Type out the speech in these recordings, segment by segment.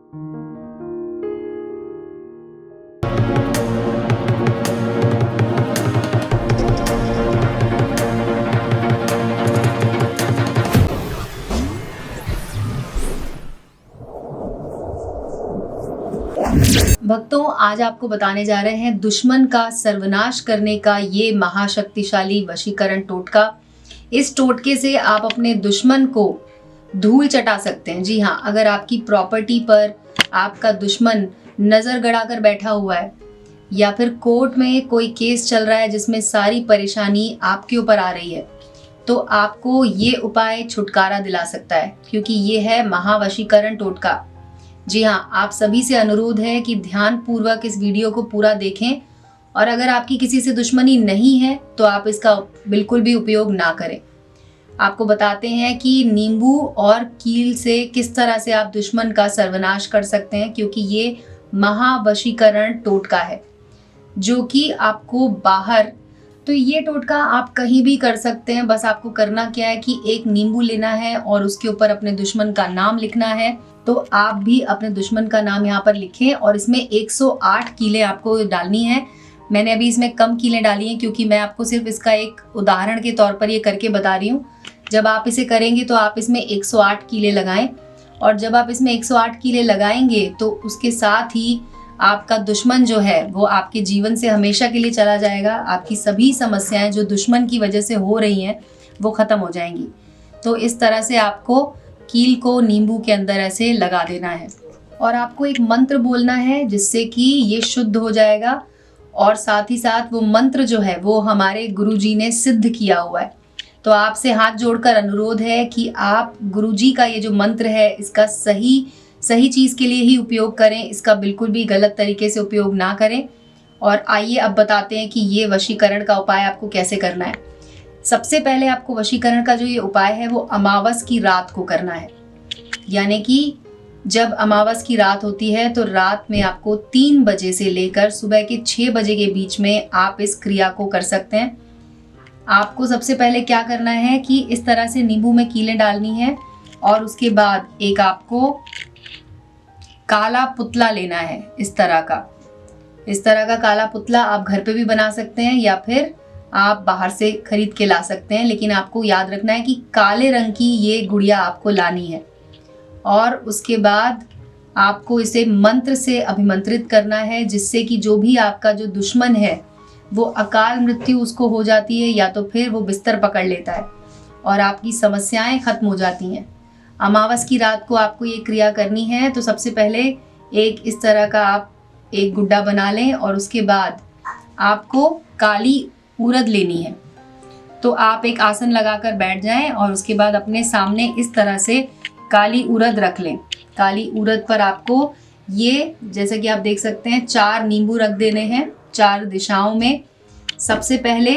भक्तों, आज आपको बताने जा रहे हैं दुश्मन का सर्वनाश करने का ये महाशक्तिशाली वशीकरण टोटका। इस टोटके से आप अपने दुश्मन को धूल चटा सकते हैं। जी हाँ, अगर आपकी प्रॉपर्टी पर आपका दुश्मन नजर गड़ाकर बैठा हुआ है या फिर कोर्ट में कोई केस चल रहा है जिसमें सारी परेशानी आपके ऊपर आ रही है, तो आपको ये उपाय छुटकारा दिला सकता है, क्योंकि ये है महावशीकरण टोटका। जी हाँ, आप सभी से अनुरोध है कि ध्यान पूर्वक इस वीडियो को पूरा देखें, और अगर आपकी किसी से दुश्मनी नहीं है तो आप इसका बिल्कुल भी उपयोग ना करें। आपको बताते हैं कि नींबू और कील से किस तरह से आप दुश्मन का सर्वनाश कर सकते हैं, क्योंकि ये महावशीकरण टोटका है जो कि आपको बाहर, तो ये टोटका आप कहीं भी कर सकते हैं। बस आपको करना क्या है कि एक नींबू लेना है और उसके ऊपर अपने दुश्मन का नाम लिखना है। तो आप भी अपने दुश्मन का नाम यहाँ पर लिखें, और इसमें 108 कीलें आपको डालनी है। मैंने अभी इसमें कम कीलें डाली हैं क्योंकि मैं आपको सिर्फ इसका एक उदाहरण के तौर पर ये करके बता रही हूँ। जब आप इसे करेंगे तो आप इसमें 108 कीलें लगाएं, और जब आप इसमें 108 कीलें लगाएंगे तो उसके साथ ही आपका दुश्मन जो है वो आपके जीवन से हमेशा के लिए चला जाएगा। आपकी सभी समस्याएं जो दुश्मन की वजह से हो रही हैं वो खत्म हो जाएंगी। तो इस तरह से आपको कील को नींबू के अंदर ऐसे लगा देना है, और आपको एक मंत्र बोलना है जिससे कि ये शुद्ध हो जाएगा। और साथ ही साथ वो मंत्र जो है वो हमारे गुरुजी ने सिद्ध किया हुआ है। तो आपसे हाथ जोड़कर अनुरोध है कि आप गुरुजी का ये जो मंत्र है इसका सही चीज़ के लिए ही उपयोग करें, इसका बिल्कुल भी गलत तरीके से उपयोग ना करें। और आइए अब बताते हैं कि ये वशीकरण का उपाय आपको कैसे करना है। सबसे पहले आपको वशीकरण का जो ये उपाय है वो अमावस की रात को करना है, यानी कि जब अमावस की रात होती है तो रात में आपको 3 बजे से लेकर सुबह के 6 बजे के बीच में आप इस क्रिया को कर सकते हैं। आपको सबसे पहले क्या करना है कि इस तरह से नींबू में कीलें डालनी है, और उसके बाद एक आपको काला पुतला लेना है। इस तरह का काला पुतला आप घर पे भी बना सकते हैं या फिर आप बाहर से खरीद के ला सकते हैं, लेकिन आपको याद रखना है कि काले रंग की ये गुड़िया आपको लानी है। और उसके बाद आपको इसे मंत्र से अभिमंत्रित करना है, जिससे कि जो भी आपका जो दुश्मन है वो अकाल मृत्यु उसको हो जाती है, या तो फिर वो बिस्तर पकड़ लेता है और आपकी समस्याएं खत्म हो जाती हैं। अमावस की रात को आपको ये क्रिया करनी है। तो सबसे पहले एक इस तरह का आप एक गुड्डा बना लें, और उसके बाद आपको काली उड़द लेनी है। तो आप एक आसन लगाकर बैठ जाएं, और उसके बाद अपने सामने इस तरह से काली उड़द रख लें। काली उड़द पर आपको ये, जैसे कि आप देख सकते हैं, 4 नींबू रख देने हैं 4 दिशाओं में। सबसे पहले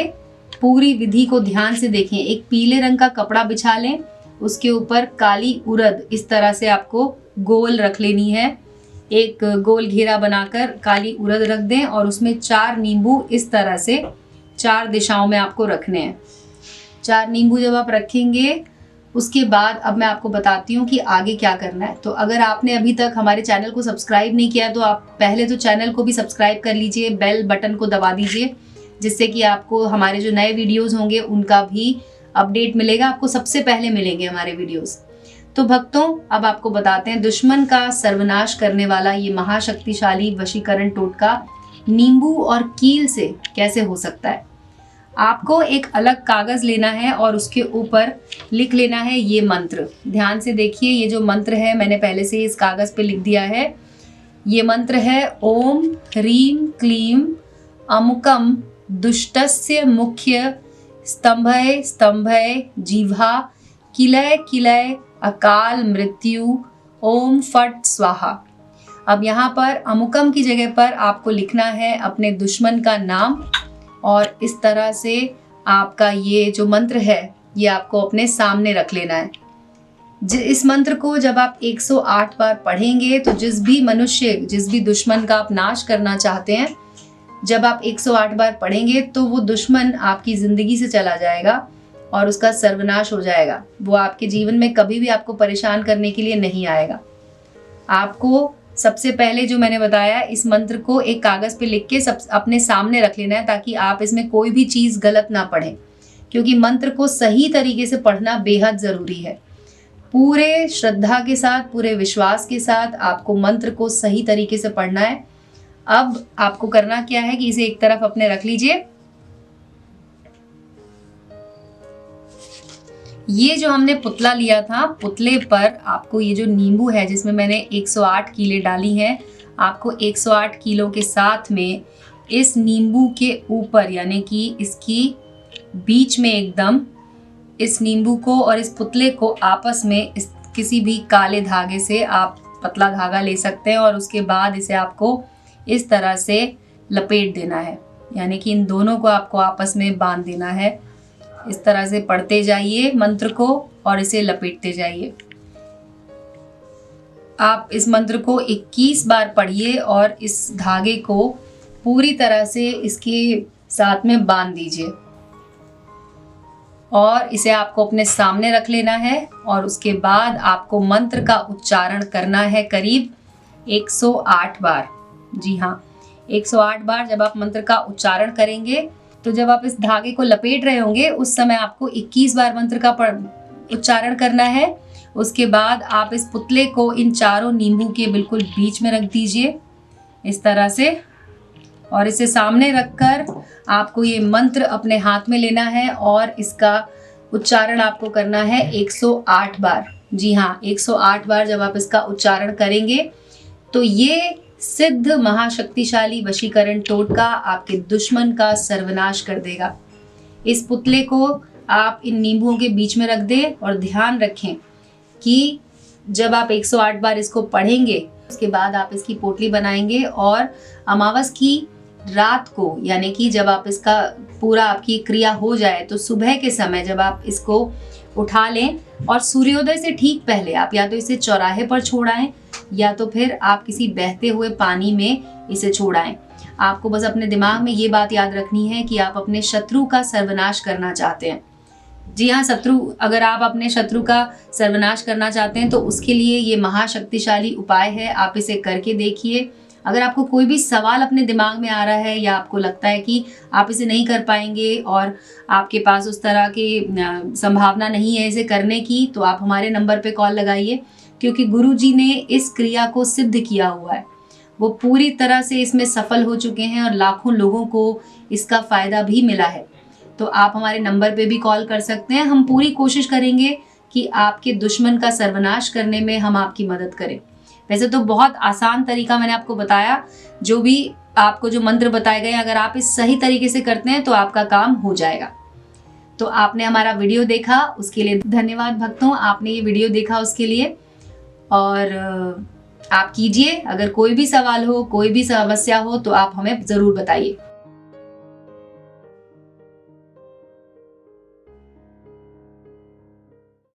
पूरी विधि को ध्यान से देखें। एक पीले रंग का कपड़ा बिछा लें, उसके ऊपर काली उड़द इस तरह से आपको गोल रख लेनी है। एक गोल घेरा बनाकर काली उड़द रख दें, और उसमें 4 नींबू इस तरह से 4 दिशाओं में आपको रखने हैं। 4 नींबू जब आप रखेंगे, उसके बाद अब मैं आपको बताती हूँ कि आगे क्या करना है। तो अगर आपने अभी तक हमारे चैनल को सब्सक्राइब नहीं किया तो आप पहले तो चैनल को भी सब्सक्राइब कर लीजिए, बेल बटन को दबा दीजिए, जिससे कि आपको हमारे जो नए वीडियोज़ होंगे उनका भी अपडेट मिलेगा। आपको सबसे पहले मिलेंगे हमारे वीडियोज़। तो भक्तों, अब आपको बताते हैं दुश्मन का सर्वनाश करने वाला ये महाशक्तिशाली वशीकरण टोटका नींबू और कील से कैसे हो सकता है। आपको एक अलग कागज लेना है और उसके ऊपर लिख लेना है ये मंत्र। ध्यान से देखिए, ये जो मंत्र है मैंने पहले से इस कागज पे लिख दिया है। ये मंत्र है ओम ह्रीम क्लीम अमुकम दुष्टस्य मुख्य स्तंभय स्तंभय जिह्वा किलय किलय अकाल मृत्यु ओम फट स्वाहा। अब यहाँ पर अमुकम की जगह पर आपको लिखना है अपने दुश्मन का नाम, और इस तरह से आपका ये जो मंत्र है ये आपको अपने सामने रख लेना है। इस मंत्र को जब आप 108 बार पढ़ेंगे तो जिस भी मनुष्य, जिस भी दुश्मन का आप नाश करना चाहते हैं, जब आप 108 बार पढ़ेंगे तो वो दुश्मन आपकी जिंदगी से चला जाएगा और उसका सर्वनाश हो जाएगा। वो आपके जीवन में कभी भी आपको परेशान करने के लिए नहीं आएगा। आपको सबसे पहले जो मैंने बताया, इस मंत्र को एक कागज पे लिख के सब अपने सामने रख लेना है, ताकि आप इसमें कोई भी चीज गलत ना पढ़ें, क्योंकि मंत्र को सही तरीके से पढ़ना बेहद जरूरी है। पूरे श्रद्धा के साथ, पूरे विश्वास के साथ आपको मंत्र को सही तरीके से पढ़ना है। अब आपको करना क्या है कि इसे एक तरफ अपने रख लीजिए। ये जो हमने पुतला लिया था, पुतले पर आपको ये जो नींबू है, जिसमें मैंने 108 कीले डाली हैं, आपको 108 किलो के साथ में इस नींबू के ऊपर, यानी कि इसकी बीच में एकदम, इस नींबू को और इस पुतले को आपस में किसी भी काले धागे से, आप पतला धागा ले सकते हैं, और उसके बाद इसे आपको इस तरह से लपेट देना है, यानी कि इन दोनों को आपको आपस में बांध देना है। इस तरह से पढ़ते जाइए मंत्र को और इसे लपेटते जाइए। आप इस मंत्र को 21 बार पढ़िए और इस धागे को पूरी तरह से इसके साथ में बांध दीजिए, और इसे आपको अपने सामने रख लेना है। और उसके बाद आपको मंत्र का उच्चारण करना है करीब 108 बार। जी हाँ, 108 बार जब आप मंत्र का उच्चारण करेंगे, तो जब आप इस धागे को लपेट रहे होंगे उस समय आपको 21 बार मंत्र का उच्चारण करना है। उसके बाद आप इस पुतले को इन चारों नींबू के बिल्कुल बीच में रख दीजिए इस तरह से, और इसे सामने रखकर आपको ये मंत्र अपने हाथ में लेना है और इसका उच्चारण आपको करना है 108 बार। जी हाँ, 108 बार जब आप इसका उच्चारण करेंगे तो ये सिद्ध महाशक्तिशाली वशीकरण टोटका आपके दुश्मन का सर्वनाश कर देगा। इस पुतले को आप इन नींबुओं के बीच में रख दें और ध्यान रखें कि जब आप 108 बार इसको पढ़ेंगे, उसके बाद आप इसकी पोटली बनाएंगे और अमावस की रात को, यानी कि जब आप इसका पूरा आपकी क्रिया हो जाए, तो सुबह के समय जब आप इसको उठा लें और सूर्योदय से ठीक पहले आप या तो इसे चौराहे पर छोड़ाएं या तो फिर आप किसी बहते हुए पानी में इसे छोड़ाएं। आपको बस अपने दिमाग में ये बात याद रखनी है कि आप अपने शत्रु का सर्वनाश करना चाहते हैं। जी हाँ, अगर आप अपने शत्रु का सर्वनाश करना चाहते हैं तो उसके लिए ये महाशक्तिशाली उपाय है, आप इसे करके देखिए। अगर आपको कोई भी सवाल अपने दिमाग में आ रहा है या आपको लगता है कि आप इसे नहीं कर पाएंगे और आपके पास उस तरह की संभावना नहीं है इसे करने की, तो आप हमारे नंबर पे कॉल लगाइए, क्योंकि गुरुजी ने इस क्रिया को सिद्ध किया हुआ है। वो पूरी तरह से इसमें सफल हो चुके हैं और लाखों लोगों को इसका फ़ायदा भी मिला है। तो आप हमारे नंबर पे भी कॉल कर सकते हैं। हम पूरी कोशिश करेंगे कि आपके दुश्मन का सर्वनाश करने में हम आपकी मदद करें। वैसे तो बहुत आसान तरीका मैंने आपको बताया, जो भी आपको जो मंत्र बताए गए, अगर आप इस सही तरीके से करते हैं तो आपका काम हो जाएगा। तो आपने हमारा वीडियो देखा, उसके लिए धन्यवाद भक्तों। आपने ये वीडियो देखा उसके लिए, और आप कीजिए। अगर कोई भी सवाल हो, कोई भी समस्या हो, तो आप हमें ज़रूर बताइए।